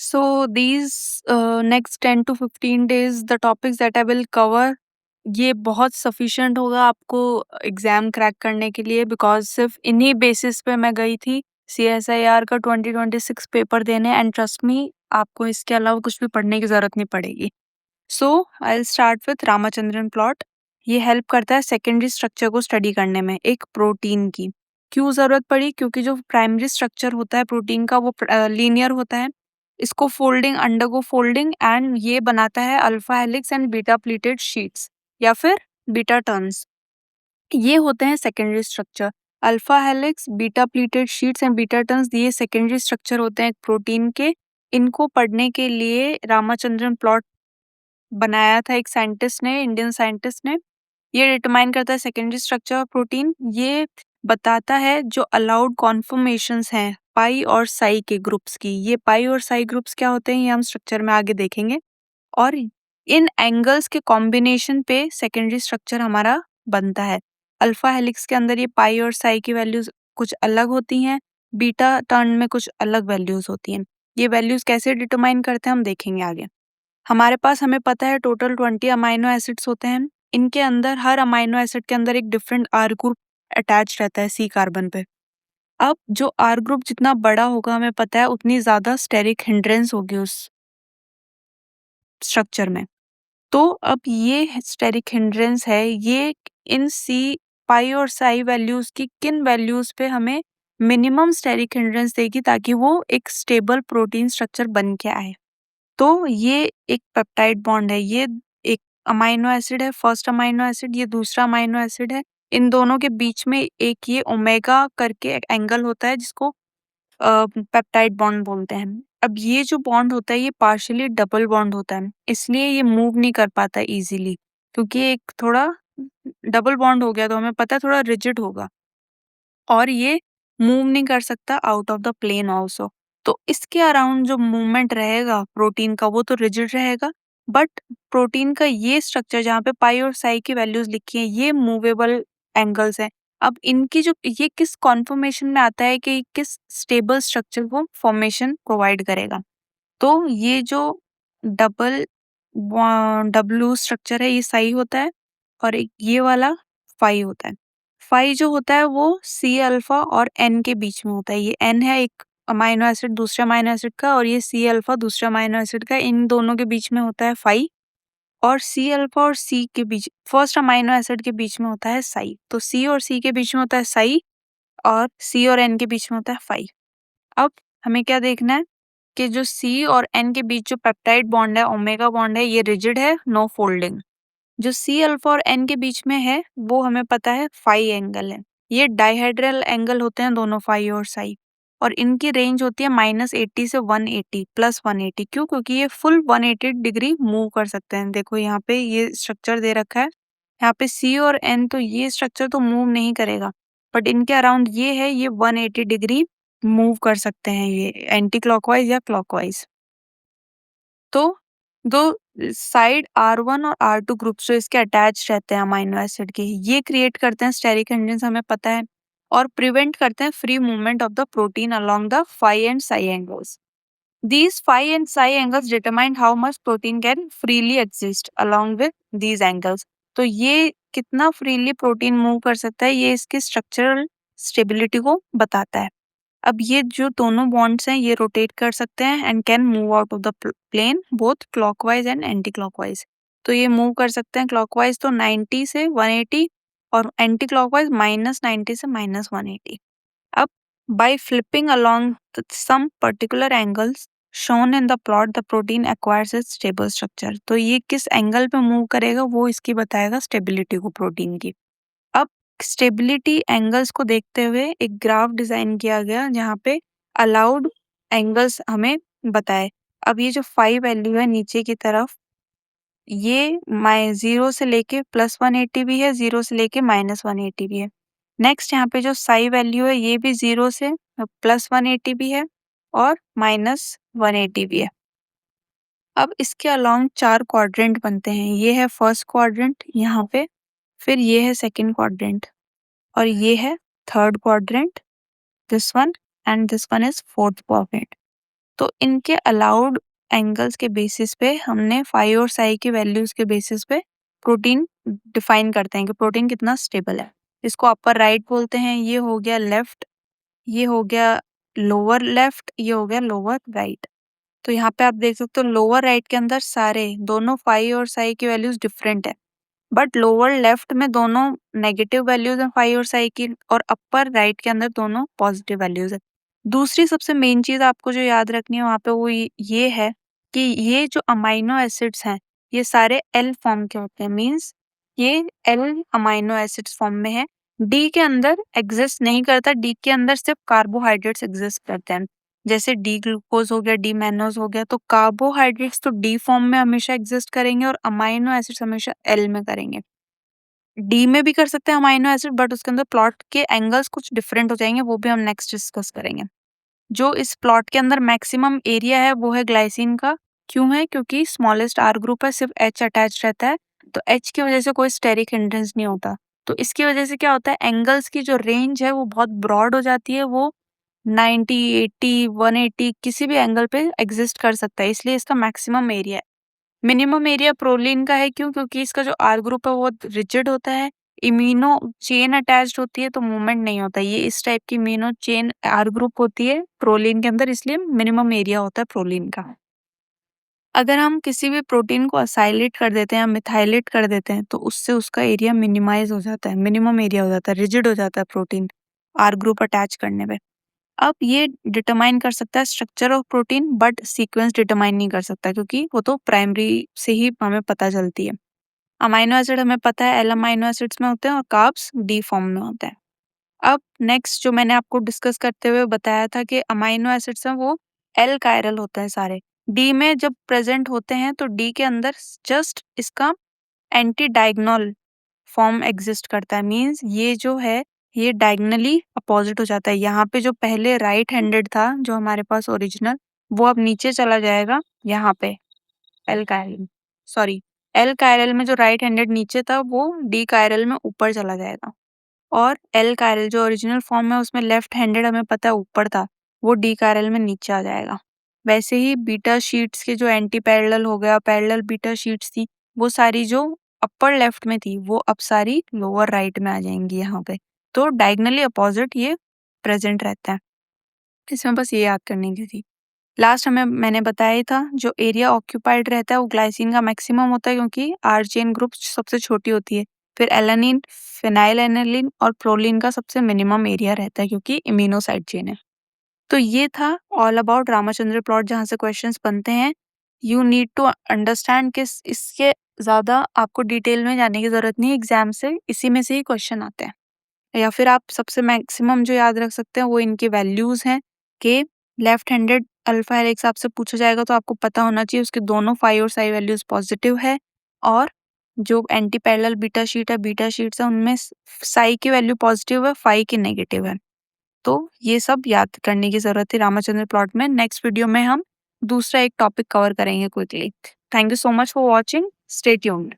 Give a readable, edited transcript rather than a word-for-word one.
So these next 10 to 15 days, the topics that I will cover, ये बहुत sufficient होगा आपको एग्जाम क्रैक करने के लिए, बिकॉज सिर्फ इन्हीं बेसिस पे मैं गई थी CSIR का 2026 पेपर देने, एंड ट्रस्ट मी आपको इसके अलावा कुछ भी पढ़ने की जरूरत नहीं पड़ेगी. So I will start with Ramachandran plot. ये हेल्प करता है सेकेंडरी स्ट्रक्चर को स्टडी करने में एक प्रोटीन की. क्यों जरूरत पड़ी? क्योंकि जो प्राइमरी स्ट्रक्चर होता है प्रोटीन का वो लीनियर होता है. इसको फोल्डिंग अंडरगो फोल्डिंग एंड ये बनाता है alpha helix and beta pleated sheets या फिर बीटा टर्न्स. ये होते हैं secondary structure. Alpha helix, beta pleated sheets and beta turns, ये सेकेंडरी स्ट्रक्चर होते हैं एक प्रोटीन के. इनको पढ़ने के लिए रामाचंद्रन प्लॉट बनाया था एक साइंटिस्ट ने, इंडियन साइंटिस्ट ने. ये डिटरमाइन करता है सेकेंडरी स्ट्रक्चर ऑफ प्रोटीन. ये बताता है जो अलाउड कॉन्फर्मेशंस हैं पाई और साई के ग्रुप्स की. ये पाई और साई ग्रुप्स क्या होते हैं ये हम स्ट्रक्चर में आगे देखेंगे. और इन एंगल्स के कॉम्बिनेशन पे सेकेंडरी स्ट्रक्चर हमारा बनता है. अल्फा हेलिक्स के अंदर ये पाई और साई की वैल्यूज कुछ अलग होती हैं, बीटा टर्न में कुछ अलग वैल्यूज होती हैं. ये वैल्यूज कैसे डिटरमाइन करते हैं हम देखेंगे आगे. हमारे पास हमें पता है टोटल 20 अमाइनो एसिड्स होते हैं. इनके अंदर हर अमाइनो एसिड के अंदर एक डिफरेंट आर ग्रुप अटैच रहता है सी कार्बन पे. अब जो आर ग्रुप जितना बड़ा होगा हमें पता है उतनी ज्यादा स्टेरिक हिंड्रेंस होगी उस स्ट्रक्चर में. तो अब ये स्टेरिक हिंड्रेंस है, ये इन सी पाई और साई वैल्यूज की किन वैल्यूज पे हमें मिनिमम स्टेरिक हिंड्रेंस देगी ताकि वो एक स्टेबल प्रोटीन स्ट्रक्चर बन के आए. तो ये एक पेप्टाइड बॉन्ड है, ये एक अमाइनो एसिड है, फर्स्ट अमाइनो एसिड, ये दूसरा अमाइनो एसिड है. इन दोनों के बीच में एक ये ओमेगा करके एक एंगल होता है जिसको पेप्टाइड बॉन्ड बोलते हैं. अब ये जो बॉन्ड होता है ये पार्शियली डबल बॉन्ड होता है, इसलिए ये मूव नहीं कर पाता इजीली, क्योंकि एक थोड़ा डबल बॉन्ड हो गया तो हमें पता है थोड़ा रिजिड होगा और ये मूव नहीं कर सकता out of the plane also. तो इसके अराउंड जो मूवमेंट रहेगा प्रोटीन का वो तो रिजिड रहेगा, बट प्रोटीन का ये स्ट्रक्चर जहाँ पे पाई और साई की वैल्यूज लिखी हैं ये मूवेबल एंगल्स हैं. अब इनकी जो ये किस कॉन्फॉर्मेशन में आता है कि किस स्टेबल स्ट्रक्चर को फॉर्मेशन प्रोवाइड करेगा. तो ये जो डबल डब्ल्यू स्ट्रक्चर है ये साई होता है और एक ये वाला फाई होता है. फाई जो होता है वो सी अल्फा और एन के बीच में होता है. ये एन है एक अमाइनो एसिड दूसरे अमाइनो एसिड का, और ये सी अल्फा दूसरे अमाइनो एसिड का. इन दोनों के बीच में होता है फाई, और सी अल्फा और सी के बीच फर्स्ट अमाइनो एसिड के बीच में होता है साई. तो सी और सी के बीच में होता है साई और सी और एन के बीच में होता है फाई. अब हमें क्या देखना है कि जो सी और एन के बीच जो पेप्टाइड बॉन्ड है ओमेगा बॉन्ड है ये रिजिड है, नो फोल्डिंग. जो सी अल्फा और एन के बीच में है वो हमें पता है फाई एंगल है. ये डाइहेड्रल एंगल होते हैं दोनों फाई और साई, और इनकी रेंज होती है -80 से 180 +180. क्यों? क्योंकि ये फुल 180 डिग्री मूव कर सकते हैं. देखो यहाँ पे ये स्ट्रक्चर दे रखा है, यहाँ पे सी और एन, तो ये स्ट्रक्चर तो मूव नहीं करेगा, बट इनके अराउंड ये है, ये 180 डिग्री मूव कर सकते हैं ये एंटी क्लॉकवाइज या क्लॉकवाइज. तो दो साइड R1 और R2 ग्रुप्स जो इसके अटैच रहते हैं अमाइनो एसिड के, ये क्रिएट करते हैं स्टेरिक हिंड्रेंस हमें पता है, और प्रिवेंट करते हैं free movement of the protein along the phi and psi angles. These phi and psi angles determine how much protein can freely exist along with these angles. तो ये कितना फ्रीली प्रोटीन मूव कर सकता है ये इसकी स्ट्रक्चरल स्टेबिलिटी को बताता है. अब ये जो दोनों बॉन्ड्स हैं ये रोटेट कर सकते हैं and can move out of the plane both clockwise and anti clockwise. तो ये मूव कर सकते हैं क्लॉकवाइज तो 90 से 180 और एंटी क्लॉकवाइज -90 से -180. अब by flipping along some particular angles shown in the plot, the protein acquires its stable structure. तो ये किस एंगल पे मूव करेगा वो इसकी बताएगा स्टेबिलिटी को प्रोटीन की. अब स्टेबिलिटी एंगल्स को देखते हुए एक ग्राफ डिजाइन किया गया जहाँ पे अलाउड एंगल्स हमें बताए. अब ये जो फाई वैल्यू है नीचे की तरफ ये 0 से लेके +180 भी है, 0 से लेके -180 भी है. नेक्स्ट यहाँ पे जो साई वैल्यू है ये भी 0 से +180 भी है और -180 भी है. अब इसके अलोंग 4 क्वाड्रेंट बनते हैं. ये है फर्स्ट क्वाड्रेंट यहाँ पे, फिर ये है सेकंड क्वाड्रेंट, और ये है third quadrant, this one, and this one is fourth quadrant. तो इनके अलाउड एंगल्स के बेसिस पे हमने फाई और साई की वैल्यूज के बेसिस पे प्रोटीन डिफाइन करते हैं कि प्रोटीन कितना स्टेबल है। इसको अपर राइट बोलते हैं, ये हो गया लेफ्ट, ये हो गया लोअर लेफ्ट, ये हो गया लोअर राइट। तो यहाँ पे आप देख सकते हो लोअर राइट के अंदर सारे दोनों फाई और साई की वैल्यूज डिफरेंट है, बट लोअर लेफ्ट में दोनों नेगेटिव वैल्यूज हैं फाई और साई की, और अपर राइट के अंदर दोनों पॉजिटिव वैल्यूज है। दूसरी सबसे मेन चीज आपको जो याद रखनी है वहाँ पे वो ये है कि ये जो अमाइनो एसिड्स हैं ये सारे एल फॉर्म के होते हैं, मींस ये एल अमाइनो एसिड्स फॉर्म में है। डी के अंदर एग्जिस्ट नहीं करता, डी के अंदर सिर्फ कार्बोहाइड्रेट्स एग्जिस्ट करते हैं, जैसे डी ग्लूकोज हो गया, डी मैनोज हो गया। तो कार्बोहाइड्रेट्स तो डी फॉर्म में हमेशा एग्जिस्ट करेंगे और अमाइनो एसिड्स हमेशा एल में करेंगे। डी में भी कर सकते हैं अमाइनो एसिड, बट उसके अंदर प्लॉट के एंगल्स कुछ डिफरेंट हो जाएंगे, वो भी हम नेक्स्ट डिस्कस करेंगे। जो इस प्लॉट के अंदर मैक्सिमम एरिया है वो है ग्लाइसिन का। क्यों है? क्योंकि स्मॉलेस्ट आर ग्रुप है, सिर्फ एच अटैच रहता है, तो एच की वजह से कोई स्टेरिक हिंड्रेंस नहीं होता। तो इसकी वजह से क्या होता है, एंगल्स की जो रेंज है वो बहुत ब्रॉड हो जाती है, वो 90, 80, 180 किसी भी एंगल पे एग्जिस्ट कर सकता है, इसलिए इसका मैक्सिमम एरिया है। मिनिमम एरिया प्रोलीन का है, क्यों? क्योंकि इसका जो आर ग्रुप है वो रिजिड होता है, इम्यूनो चेन अटैच्ड होती है तो मूवमेंट नहीं होता। ये इस टाइप की इम्यूनो चेन आर ग्रुप होती है प्रोलीन के अंदर, इसलिए मिनिमम एरिया होता है प्रोलीन का। अगर हम किसी भी प्रोटीन को असाइलेट कर देते हैं या मिथाइलेट कर देते हैं तो उससे उसका एरिया मिनिमाइज हो जाता है, मिनिमम एरिया हो जाता है, रिजिड हो जाता है प्रोटीन आर ग्रुप अटैच करने पे। अब ये डिटरमाइन कर सकता है structure of protein, but sequence determine नहीं कर सकता, क्योंकि वो तो प्राइमरी से ही हमें पता चलती है। अमाइनो एसिड हमें पता है एल अमाइनो एसिड्स में होते हैं और कार्ब्स डी फॉर्म में होते हैं। अब नेक्स्ट जो मैंने आपको डिस्कस करते हुए बताया था कि अमाइनो एसिड्स हैं वो एल कायरल होते हैं सारे, डी में जब प्रेजेंट होते हैं तो डी के अंदर जस्ट इसका एंटी डायगोनल फॉर्म एग्जिस्ट करता है, मींस ये जो है ये डायगोनली अपोजिट हो जाता है। यहाँ पे जो पहले राइट हैंडेड था जो हमारे पास ओरिजिनल, वो अब नीचे चला जाएगा यहाँ पे L chiral, sorry L chiral में जो राइट हैंडेड नीचे था वो डी कायरल में ऊपर चला जाएगा, और एल कायरल जो ओरिजिनल फॉर्म है उसमें लेफ्ट हैंडेड हमें पता है ऊपर था, वो डी कायरल में नीचे आ जाएगा। वैसे ही बीटा शीट्स के जो एंटी पैरेलल हो गया, पैरेलल बीटा शीट्स थी वो सारी जो अपर लेफ्ट में थी वो अब सारी लोअर राइट में आ जाएंगी यहाँ पे। तो डायगनली अपोजिट ये प्रेजेंट रहता है, इसमें बस ये याद करने की थी। लास्ट मैंने बताया ही था जो एरिया ऑक्यूपाइड रहता है वो ग्लाइसिन का मैक्सिमम होता है, क्योंकि आर चेन ग्रुप सबसे छोटी होती है। फिर एलानिन, फिनाइल एनालिन और प्रोलिन का सबसे मिनिमम एरिया रहता है, क्योंकि इम्यूनो साइड चेन है। तो ये था ऑल अबाउट रामचंद्र प्लॉट, जहाँ से क्वेश्चंस बनते हैं। यू नीड टू अंडरस्टैंड कि इसके ज़्यादा आपको डिटेल में जाने की ज़रूरत नहीं, एग्जाम से इसी में से ही क्वेश्चन आते हैं। या फिर आप सबसे मैक्सिमम जो याद रख सकते हैं वो इनकी वैल्यूज़ हैं कि लेफ्ट हैंडेड अल्फा हेलिक्स आपसे पूछा जाएगा तो आपको पता होना चाहिए उसके दोनों फाई और साई वैल्यूज़ पॉजिटिव है, और जो एंटी पैरेलल बीटा शीट्स है उनमें साई की वैल्यू पॉजिटिव है, फाई की नेगेटिव है। तो ये सब याद करने की ज़रूरत है रामचंद्र प्लॉट में। नेक्स्ट वीडियो में हम दूसरा एक टॉपिक कवर करेंगे quickly. Thank you so much for watching, stay tuned.